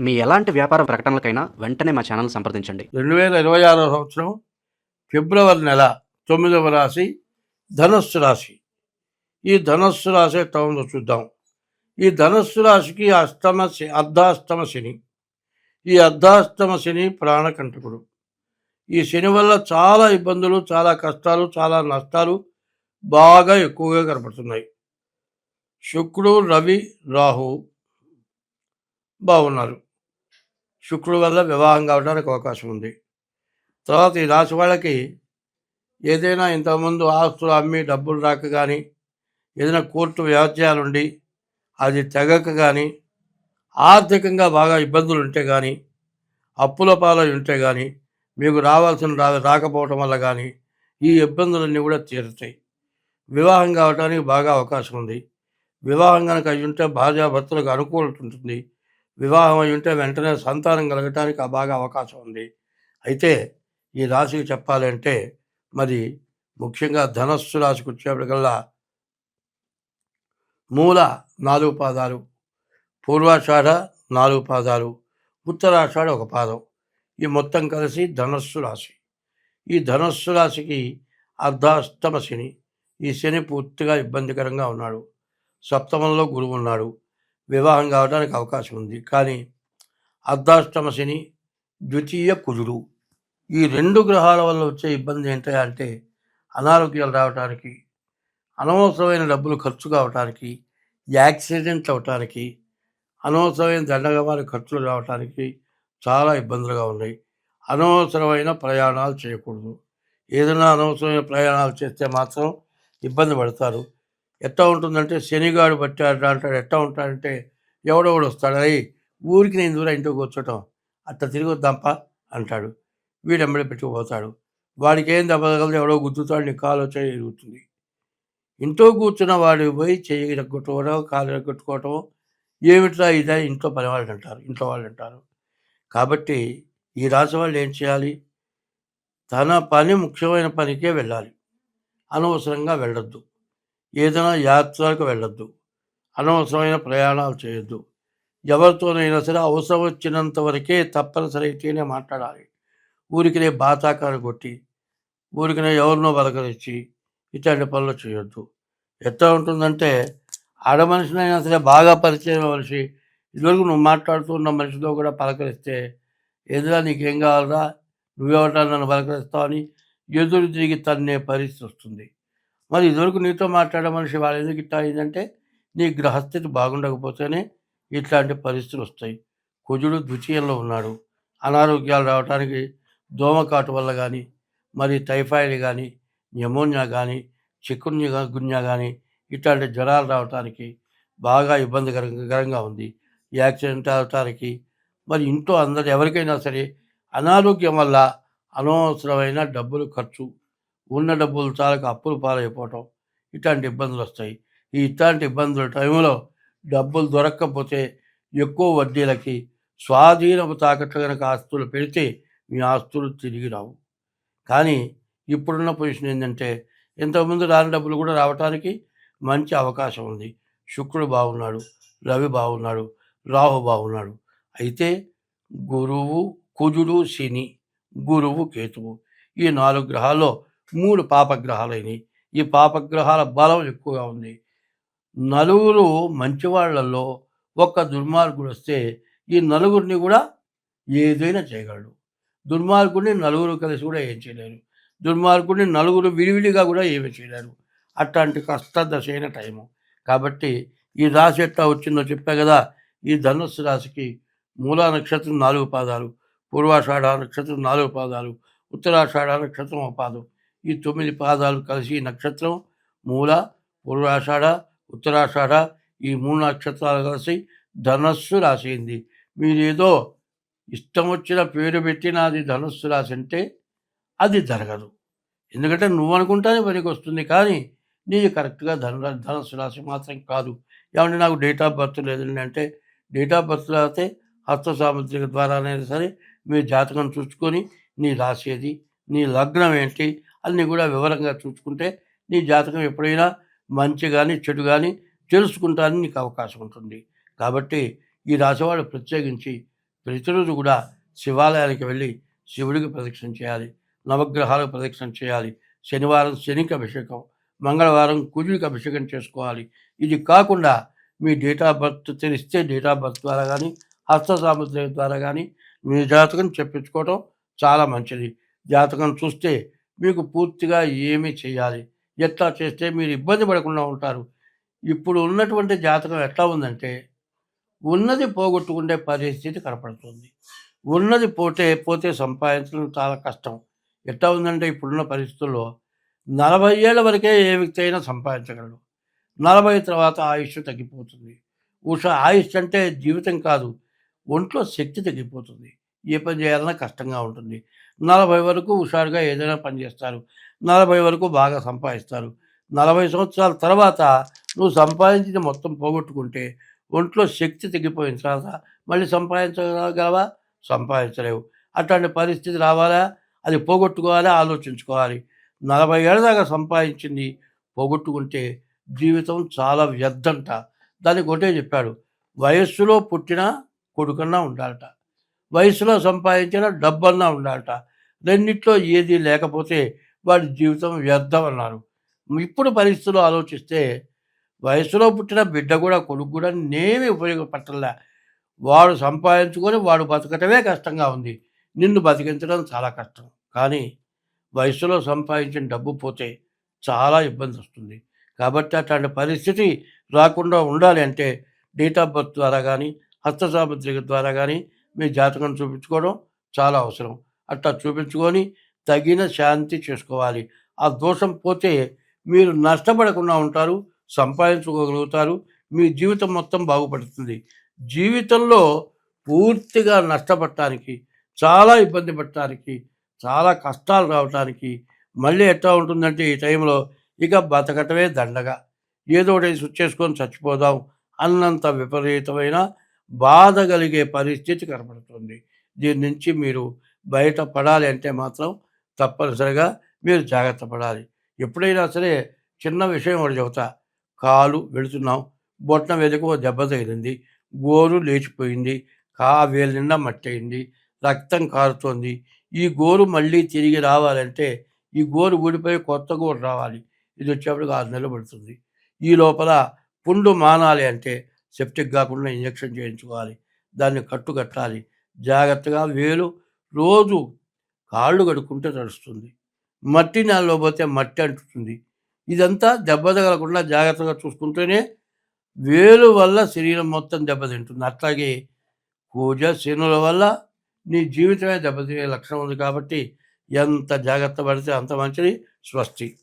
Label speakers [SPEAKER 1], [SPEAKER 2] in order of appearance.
[SPEAKER 1] మీ ఎలాంటి వ్యాపార ప్రకటనలకైనా వెంటనే మా ఛానల్ సంప్రదించండి.
[SPEAKER 2] 2026 సంవత్సరం ఫిబ్రవరి నెల 9వ రాశి ధనస్సు రాశి. ఈ ధనస్సు రాశి ఎట్లా ఉందో చూద్దాం. ఈ ధనస్సు రాశికి అర్ధాష్టమ శని. ఈ అర్ధాష్టమ శని ప్రాణకంటకుడు. ఈ శని వల్ల చాలా ఇబ్బందులు, చాలా కష్టాలు, చాలా నష్టాలు బాగా ఎక్కువగా కనపడుతున్నాయి. శుక్రుడు, రవి, రాహు బాగున్నారు. శుక్రుడు వల్ల వివాహం కావడానికి అవకాశం ఉంది. తర్వాత ఈ రాశి వాళ్ళకి ఏదైనా ఇంతకుముందు ఆస్తులు అమ్మి డబ్బులు రాక కానీ, ఏదైనా కోర్టు వ్యాజ్యాలుండి అది తెగక కానీ, ఆర్థికంగా బాగా ఇబ్బందులు ఉంటే కానీ, అప్పుల పాలై ఉంటే కానీ, మీకు రాకపోవటం వల్ల కానీ ఈ ఇబ్బందులన్నీ కూడా తీరుతాయి. వివాహం కావడానికి బాగా అవకాశం ఉంది. వివాహం కనుక అయి ఉంటే భార్యాభర్తలకు అనుకూలత ఉంటుంది. వివాహం అయి ఉంటే వెంటనే సంతానం కలగటానికి బాగా అవకాశం ఉంది. అయితే ఈ రాశికి చెప్పాలంటే మరి ముఖ్యంగా ధనస్సు రాశికి వచ్చేప్పటికల్లా మూల 4 పాదాలు, పూర్వాషాఢ 4 పాదాలు, ఉత్తరాషాఢ 1 పాదం, ఈ మొత్తం కలిసి ధనస్సు రాశి. ఈ ధనస్సు రాశికి అర్ధాష్టమ శని. ఈ శని పూర్తిగా ఇబ్బందికరంగా ఉన్నాడు. సప్తమంలో గురువు ఉన్నాడు. వివాహం కావడానికి అవకాశం ఉంది. కానీ అర్ధాష్టమ శని, ద్వితీయ కుజుడు, ఈ 2 గ్రహాల వల్ల వచ్చే ఇబ్బంది ఏంటంటే అనారోగ్యాలు రావడానికి, అనవసరమైన డబ్బులు ఖర్చు కావటానికి, యాక్సిడెంట్ అవటానికి, అనవసరమైన దండగమాల ఖర్చులు రావటానికి చాలా ఇబ్బందులుగా ఉన్నాయి. అనవసరమైన ప్రయాణాలు చేయకూడదు. ఏదైనా అనవసరమైన ప్రయాణాలు చేస్తే మాత్రం ఇబ్బంది పడతారు. ఎట్లా ఉంటుందంటే శనిగాడు పట్టాడు అంటాడు. ఎట్లా ఉంటాడంటే ఎవడెవడు వస్తాడు, అయ్యి ఊరికి నేను దూరం ఇంటికి కూర్చోటం, అట్లా తిరిగి వద్దాంపా అంటాడు. వీడెంబడి పెట్టుకుపోతాడు. వాడికి ఏం దెబ్బ తగలదు, ఎవడో గుద్దుతాడు, నీ కాలు వచ్చి ఎరుగుతుంది. ఇంట్లో కూర్చున్న వాడు పోయి చెయ్యి రగ్గొట్టుకోవడం, కాలు రగ్గొట్టుకోవటం, ఏమిట్లా ఇదే ఇంట్లో పని వాళ్ళు అంటారు, ఇంట్లో వాళ్ళు అంటారు. కాబట్టి ఈ రాశి వాళ్ళు ఏం చేయాలి? తన పని ముఖ్యమైన పనికే వెళ్ళాలి. అనవసరంగా వెళ్ళొద్దు. ఏదైనా యాత్రలకు వెళ్ళొద్దు. అనవసరమైన ప్రయాణాలు చేయొద్దు. ఎవరితోనైనా సరే అవసరం వచ్చినంత వరకే తప్పనిసరి అయితేనే మాట్లాడాలి. ఊరికినే బాతాకారు కొట్టి, ఊరికినే ఎవరినో బలకరించి ఇట్లాంటి పనులు చేయొద్దు. ఎట్లా ఉంటుందంటే ఆడ మనిషినైనా సరే బాగా పరిచయం మనిషి, ఇదివరకు నువ్వు మాట్లాడుతున్న మనిషితో కూడా పలకరిస్తే, ఎదురా నీకేం కావాలరా, నువ్వెవరా నన్ను పలకరిస్తావని ఎదురు తిరిగి తన్నే పరిస్థితి వస్తుంది. మరి ఇదివరకు నీతో మాట్లాడే మనిషి వాళ్ళు ఎందుకు ఇట్లా అయిందంటే నీ గ్రహస్థితి బాగుండకపోతేనే ఇట్లాంటి పరిస్థితులు వస్తాయి. కుజుడు ద్వితీయంలో ఉన్నాడు. అనారోగ్యాలు రావడానికి దోమకాటు వల్ల కానీ, మరి టైఫాయిడ్ కానీ, న్యూమోనియా కానీ, చికున్గున్యా కానీ ఇట్లాంటి జ్వరాలు రావడానికి బాగా ఇబ్బందికరంగా ఉంది. యాక్సిడెంట్ అవటానికి, మరి ఇంట్లో అందరు ఎవరికైనా సరే అనారోగ్యం వల్ల అనవసరమైన డబ్బులు ఖర్చు, ఉన్న డబ్బులు చాలక అప్పులు పాలైపోవటం, ఇట్లాంటి ఇబ్బందులు వస్తాయి. ఇట్లాంటి ఇబ్బందుల టైంలో డబ్బులు దొరక్కపోతే ఎక్కువ వడ్డీలకి స్వాధీనపు తాకట్లు కనుక ఆస్తులు పెడితే మీ ఆస్తులు తిరిగి రావు. కానీ ఇప్పుడున్న పొజిషన్ ఏంటంటే ఇంతకుముందు రాని డబ్బులు కూడా రావటానికి మంచి అవకాశం ఉంది. శుక్రుడు బాగున్నాడు, రవి బాగున్నాడు, రాహు బాగున్నాడు. అయితే గురువు, కుజుడు, శని, గురువు, కేతువు, ఈ 4 గ్రహాల్లో 3 పాపగ్రహాలైనవి. ఈ పాపగ్రహాల బలం ఎక్కువగా ఉంది. నలుగురు మంచివాళ్లలో ఒక్క దుర్మార్గుడు వస్తే ఈ నలుగురిని కూడా ఏదైనా చేయగలడు. దుర్మార్గుడిని నలుగురు కలిసి కూడా ఏం చేయలేరు. దుర్మార్గుడిని నలుగురు విడివిడిగా కూడా ఏమీ చేయలేరు. అట్లాంటి కష్టదశ అయిన టైము. కాబట్టి ఈ రాశి ఎట్లా వచ్చిందో చెప్పా కదా. ఈ ధనుస్సు రాశికి మూలా నక్షత్రం 4 పాదాలు, పూర్వాషాఢ నక్షత్రం 4 పాదాలు, ఉత్తరాషాఢ నక్షత్రం 1 పాదం, ఈ 9 పాదాలు కలిసి నక్షత్రం మూల, పూర్వాషాఢ, ఉత్తరాషాఢ, ఈ 3 నక్షత్రాలు కలిసి ధనస్సు రాశి అయింది. మీరేదో ఇష్టం వచ్చిన పేరు పెట్టి నాది ధనుస్సు రాశి అంటే అది జరగదు. ఎందుకంటే నువ్వు అనుకుంటానే పనికి వస్తుంది, కానీ నీది కరెక్ట్గా ధనుస్సు రాశి మాత్రం కాదు. ఏమంటే నాకు డేట్ ఆఫ్ బర్త్ లేదండి అంటే, డేట్ ఆఫ్ బర్త్ లేకపోతే హస్త సాముద్రిక ద్వారానైనా సరే మీ జాతకం చూసుకొని నీ రాశి ఏది, నీ లగ్నం ఏంటి అన్నీ కూడా వివరంగా చూసుకుంటే నీ జాతకం ఎప్పుడైనా మంచి కానీ చెడు కానీ తెలుసుకుంటానికి నీకు అవకాశం ఉంటుంది. కాబట్టి ఈ రాశివాళ్ళు ప్రత్యేకించి ప్రతిరోజు కూడా శివాలయానికి వెళ్ళి శివుడికి ప్రదక్షిణ చేయాలి, నవగ్రహాలకు ప్రదక్షిణ చేయాలి, శనివారం శనికి అభిషేకం, మంగళవారం కుజుడికి అభిషేకం చేసుకోవాలి. ఇది కాకుండా మీ డేట్ ఆఫ్ బర్త్ తెలిస్తే డేట్ ఆఫ్ బర్త్ ద్వారా కానీ హస్త సాముద్రిక ద్వారా కానీ మీ జాతకం చెప్పించుకోవటం చాలా మంచిది. జాతకం చూస్తే మీకు పూర్తిగా ఏమి చేయాలి, ఎట్లా చేస్తే మీరు ఇబ్బంది పడకుండా ఉంటారు. ఇప్పుడు ఉన్నటువంటి జాతకం ఎట్లా ఉందంటే ఉన్నది పోగొట్టుకునే పరిస్థితి కనపడుతుంది. ఉన్నది పోతే సంపాదించడం చాలా కష్టం. ఎట్లా ఉందంటే ఇప్పుడున్న పరిస్థితుల్లో 40 ఏళ్ల వరకే ఏ వ్యక్తి అయినా సంపాదించగలడు. 40 తర్వాత ఆయుష్ తగ్గిపోతుంది. ఆయుష్ అంటే జీవితం కాదు, ఒంట్లో శక్తి తగ్గిపోతుంది. ఏ పని చేయాలన్నా కష్టంగా ఉంటుంది. 40 వరకు హుషారుగా ఏదైనా పని చేస్తారు. 40 వరకు బాగా సంపాదిస్తారు. 40 సంవత్సరాల తర్వాత నువ్వు సంపాదించింది మొత్తం పోగొట్టుకుంటే ఒంట్లో శక్తి తగ్గిపోయిన తర్వాత మళ్ళీ సంపాదించగలవా? సంపాదించలేవు. అట్లాంటి పరిస్థితి రావాలా? అది పోగొట్టుకోవాలా? ఆలోచించుకోవాలి. 40 ఏళ్ళ దాకా సంపాదించింది పోగొట్టుకుంటే జీవితం చాలా వ్యర్థంట. దానికి ఒకటే చెప్పాడు, వయస్సులో పుట్టిన కొడుకన్నా ఉండాలట, వయసులో సంపాదించిన డబ్బన్నా ఉండాలట. రెండిట్లో ఏది లేకపోతే వాడి జీవితం వ్యర్థం అన్నారు. ఇప్పుడు పరిస్థితులు ఆలోచిస్తే వయసులో పుట్టిన బిడ్డ కూడా కొడుకు కూడా నేమి ఉపయోగపడలే. వాడు సంపాదించుకొని వాడు బతకటమే కష్టంగా ఉంది. నిన్ను బతికించడం చాలా కష్టం. కానీ వయసులో సంపాదించిన డబ్బు పోతే చాలా ఇబ్బంది వస్తుంది. కాబట్టి అట్లాంటి పరిస్థితి రాకుండా ఉండాలి అంటే డేట్ ఆఫ్ బర్త్ ద్వారా కానీ హస్త సాముద్రిక ద్వారా కానీ మీ జాతకం చూపించుకోవడం చాలా అవసరం. అట్లా చూపించుకొని తగిన శాంతి చేసుకోవాలి. ఆ దోషం పోతే మీరు నష్టపడకుండా ఉంటారు, సంపాదించుకోగలుగుతారు, మీ జీవితం మొత్తం బాగుపడుతుంది. జీవితంలో పూర్తిగా నష్టపడటానికి, చాలా ఇబ్బంది పడటానికి, చాలా కష్టాలు రావటానికి మళ్ళీ ఎట్లా ఉంటుందంటే ఈ టైంలో ఇక బతకటమే దండగా, ఏదో ఒకటి చేసుకొని చచ్చిపోదాం అన్నంత విపరీతమైన బాధ కలిగే పరిస్థితి కనపడుతుంది. దీని నుంచి మీరు బయటపడాలి అంటే మాత్రం తప్పనిసరిగా మీరు జాగ్రత్త పడాలి. ఎప్పుడైనా సరే చిన్న విషయం ఒకటి చెబుతా. కాలు వెళుతున్నాం, బొట్టన వెదకు దెబ్బ తగిలింది, గోరు లేచిపోయింది, వేలు నిండా మట్టి అయింది, రక్తం కారుతోంది. ఈ గోరు మళ్ళీ తిరిగి రావాలంటే ఈ గోరు ఊడిపోయి కొత్త గోరు రావాలి. ఇది వచ్చేప్పటికి 6 నెలలు పడుతుంది. ఈ లోపల పుండు మానాలి అంటే సెప్టిక్ కాకుండా ఇంజెక్షన్ చేయించుకోవాలి, దాన్ని కట్టాలి. జాగ్రత్తగా వేలు రోజు కాళ్ళు కడుక్కుంటే తడుస్తుంది. మట్టి నేలలో పోతే మట్టి అంటుతుంది. ఇదంతా దెబ్బ తగలకుండా జాగ్రత్తగా చూసుకుంటేనే వేలు వల్ల శరీరం మొత్తం దెబ్బతింటుంది. అట్లాగే పూజ శనుల వల్ల నీ జీవితమే దెబ్బతినే లక్షణం ఉంది. కాబట్టి ఎంత జాగ్రత్త పడితే అంత మంచిది. స్వస్తి.